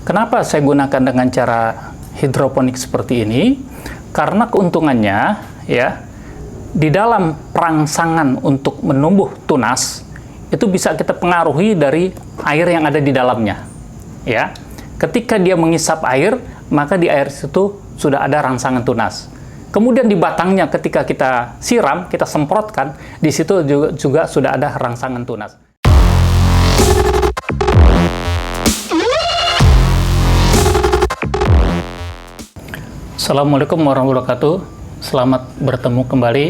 Kenapa saya gunakan dengan cara hidroponik seperti ini? Karena keuntungannya ya, di dalam perangsangan untuk menumbuh tunas itu bisa kita pengaruhi dari air yang ada di dalamnya. Ya, ketika dia mengisap air, maka di air itu sudah ada rangsangan tunas. Kemudian di batangnya ketika kita siram, kita semprotkan, di situ juga sudah ada rangsangan tunas. Assalamualaikum warahmatullahi wabarakatuh. Selamat bertemu kembali.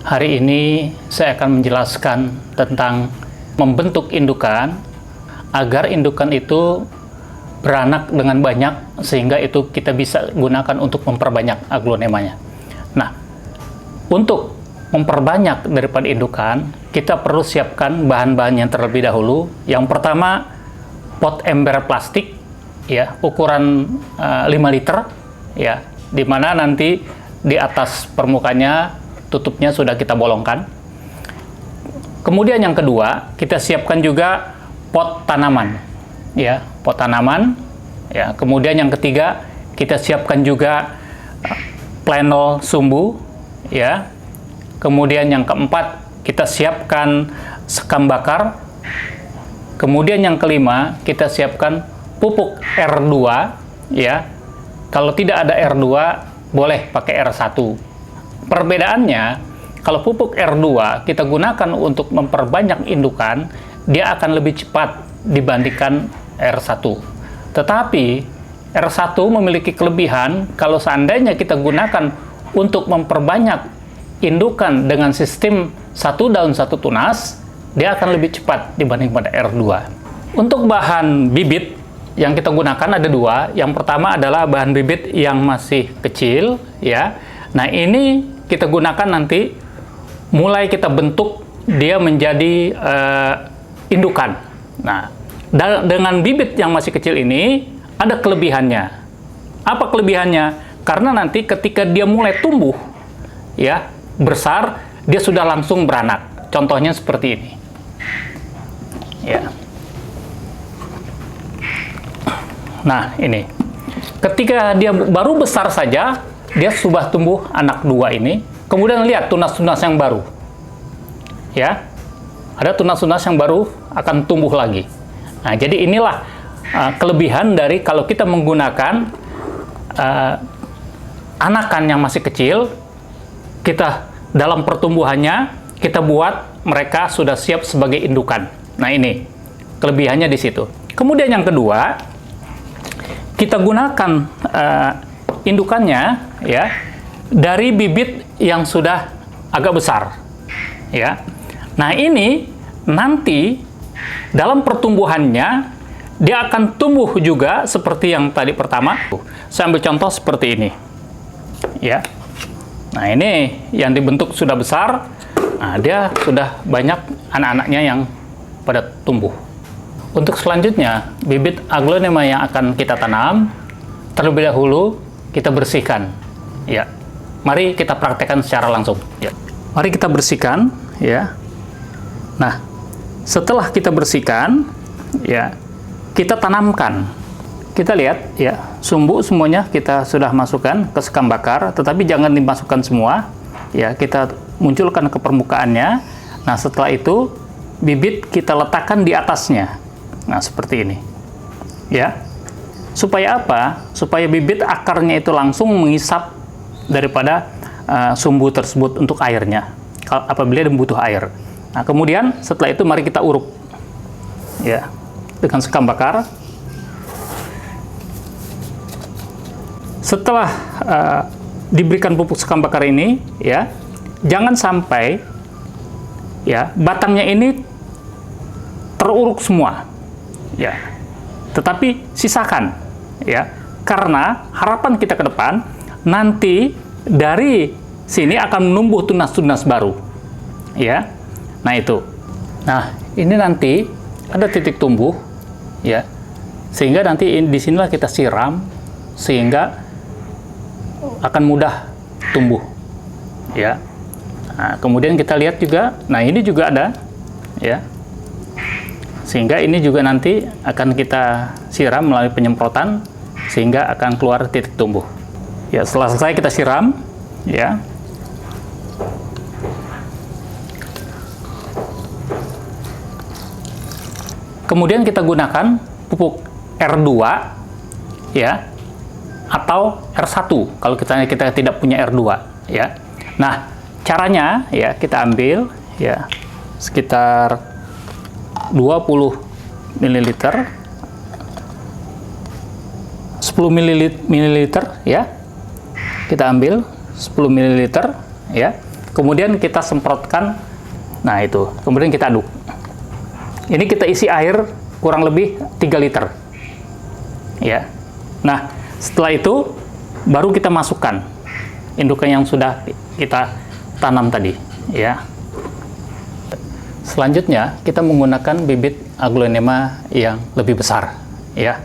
Hari ini saya akan menjelaskan tentang membentuk indukan agar indukan itu beranak dengan banyak, sehingga itu kita bisa gunakan untuk memperbanyak aglonemanya. Nah, untuk memperbanyak daripada indukan, kita perlu siapkan bahan-bahan yang terlebih dahulu. Yang pertama, pot ember plastik, ya, ukuran 5 liter, ya, dimana nanti di atas permukaannya tutupnya sudah kita bolongkan. Kemudian yang kedua, kita siapkan juga pot tanaman, ya, pot tanaman, ya. Kemudian yang ketiga, kita siapkan juga planol sumbu, ya. Kemudian yang keempat, kita siapkan sekam bakar. Kemudian yang kelima, kita siapkan pupuk R2, ya. Kalau tidak ada R2, boleh pakai R1. Perbedaannya, kalau pupuk R2 kita gunakan untuk memperbanyak indukan, dia akan lebih cepat dibandingkan R1. Tetapi R1 memiliki kelebihan kalau seandainya kita gunakan untuk memperbanyak indukan dengan sistem satu daun satu tunas, dia akan lebih cepat dibanding pada R2. Untuk bahan bibit yang kita gunakan ada dua. Yang pertama adalah bahan bibit yang masih kecil, ya. Nah, ini kita gunakan nanti mulai kita bentuk dia menjadi indukan. Nah, dengan bibit yang masih kecil ini ada kelebihannya. Apa kelebihannya? Karena nanti ketika dia mulai tumbuh, ya, besar, dia sudah langsung beranak. Contohnya seperti ini. Ya. Nah, ini. Ketika dia baru besar saja, dia sudah tumbuh anak dua ini. Kemudian lihat tunas-tunas yang baru. Ya. Ada tunas-tunas yang baru akan tumbuh lagi. Nah, jadi inilah kelebihan dari kalau kita menggunakan anakan yang masih kecil, kita dalam pertumbuhannya, kita buat mereka sudah siap sebagai indukan. Nah, ini kelebihannya di situ. Kemudian yang kedua, kita gunakan indukannya, ya, dari bibit yang sudah agak besar, ya. Nah, ini nanti dalam pertumbuhannya dia akan tumbuh juga seperti yang tadi pertama. Saya ambil contoh seperti ini, ya. Nah, ini yang dibentuk sudah besar. Nah, dia sudah banyak anak-anaknya yang pada tumbuh. Untuk selanjutnya, bibit aglonema yang akan kita tanam, terlebih dahulu kita bersihkan. Ya, mari kita praktekkan secara langsung. Ya. Mari kita bersihkan, ya. Nah, setelah kita bersihkan, ya, kita tanamkan. Kita lihat, ya, sumbu semuanya kita sudah masukkan ke sekam bakar, tetapi jangan dimasukkan semua. Ya, kita munculkan ke permukaannya. Nah, setelah itu bibit kita letakkan di atasnya. Nah, seperti ini. Ya. Supaya apa? Supaya bibit akarnya itu langsung mengisap daripada sumbu tersebut untuk airnya apabila dia butuh air. Nah, kemudian setelah itu mari kita uruk. Ya. Dengan sekam bakar. Setelah diberikan pupuk sekam bakar ini, ya, jangan sampai, ya, batangnya ini teruruk semua, ya, tetapi sisakan, ya, karena harapan kita ke depan nanti dari sini akan menumbuh tunas-tunas baru, ya. Nah, itu. Nah, ini nanti ada titik tumbuh, ya, sehingga nanti di sinilah kita siram sehingga akan mudah tumbuh, ya. Nah, kemudian kita lihat juga, nah, ini juga ada, ya. sehingga ini juga nanti akan kita siram melalui penyemprotan sehingga akan keluar titik tumbuh. Ya, setelah selesai kita siram, ya. Kemudian kita gunakan pupuk R2, ya, atau R1 kalau kita tidak punya R2, ya. Nah, caranya ya kita ambil ya sekitar 20 ml 10 ml ya. Kita ambil 10 ml ya. Kemudian kita semprotkan. Nah, itu. Kemudian kita aduk. Ini kita isi air kurang lebih 3 liter. Ya. Nah, setelah itu baru kita masukkan indukan yang sudah kita tanam tadi, ya. Selanjutnya kita menggunakan bibit Aglonema yang lebih besar, ya.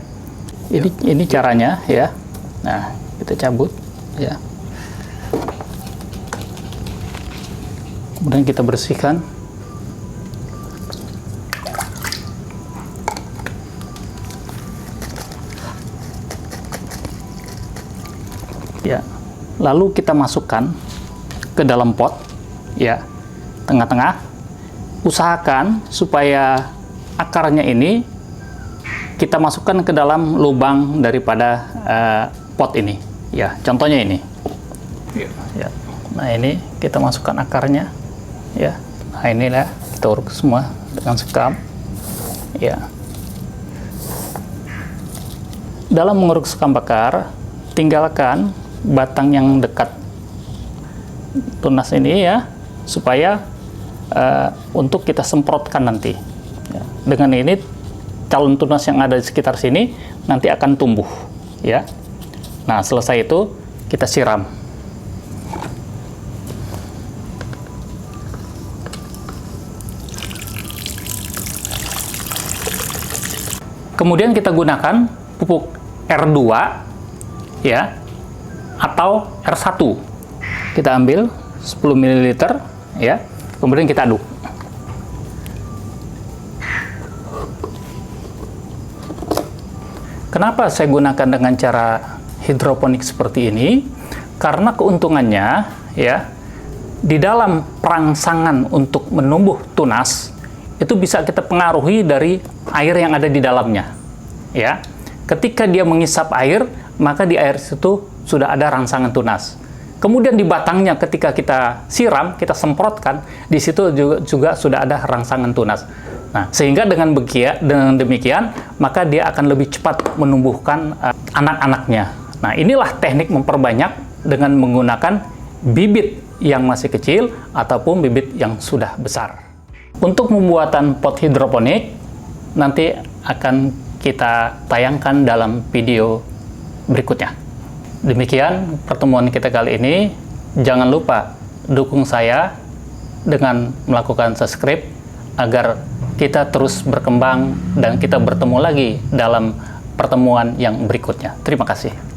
Ini caranya, ya. Nah, kita cabut, ya. Kemudian kita bersihkan. Ya, lalu kita masukkan ke dalam pot, ya, tengah-tengah. Usahakan supaya akarnya ini kita masukkan ke dalam lubang daripada pot ini, ya. Contohnya ini, ya. Nah, ini kita masukkan akarnya, ya. Nah, inilah kita uruk semua dengan sekam, ya. Dalam menguruk sekam bakar, tinggalkan batang yang dekat tunas ini, ya, supaya untuk kita semprotkan nanti, ya. Dengan ini calon tunas yang ada di sekitar sini nanti akan tumbuh, ya. Nah, selesai itu kita siram. Kemudian kita gunakan pupuk R2, ya, atau R1. Kita ambil 10 ml, ya. Kemudian kita aduk. Kenapa saya gunakan dengan cara hidroponik seperti ini? Karena keuntungannya, ya, di dalam perangsangan untuk menumbuh tunas itu bisa kita pengaruhi dari air yang ada di dalamnya, ya. Ketika dia mengisap air, maka di air itu sudah ada rangsangan tunas. Kemudian di batangnya ketika kita siram, kita semprotkan, di situ juga sudah ada rangsangan tunas. Nah, sehingga dengan demikian, maka dia akan lebih cepat menumbuhkan anak-anaknya. Nah, inilah teknik memperbanyak dengan menggunakan bibit yang masih kecil ataupun bibit yang sudah besar. Untuk pembuatan pot hidroponik, nanti akan kita tayangkan dalam video berikutnya. Demikian pertemuan kita kali ini. Jangan lupa dukung saya dengan melakukan subscribe agar kita terus berkembang dan kita bertemu lagi dalam pertemuan yang berikutnya. Terima kasih.